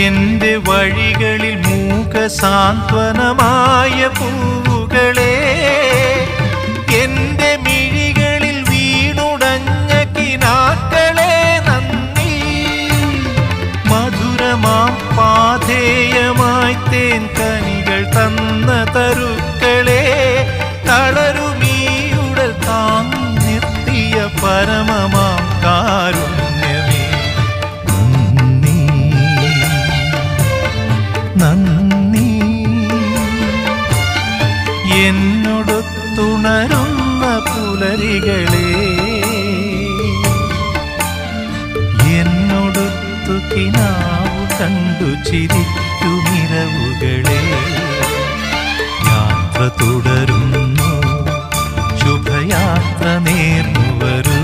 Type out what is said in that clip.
എന്റെ വഴികളിൽ മൂകസാന്ത്വനമായ പൂവുകളെ, എന്റെ മിഴികളിൽ വീണുടഞ്ഞ കിനാക്കളെ നന്ദി. മധുരമാം പാധേയമായി തേൻ കനികൾ തന്ന തരുക്കളെ, തളരുമീയുടൽ താങ്ങി നിർത്തിയ പരമമാം കാരുണ്യമേ നന്ദി, നന്ദി. എന്നോടൊത്തുണരുന്ന പുലരികളെ, എന്നോടൊത്തു കിനാവു കണ്ടു ചിരിക്കുമിരവുകളെ, യാത്ര തുടരുന്നു, ശുഭയാത്ര നേർന്നു വരൂ.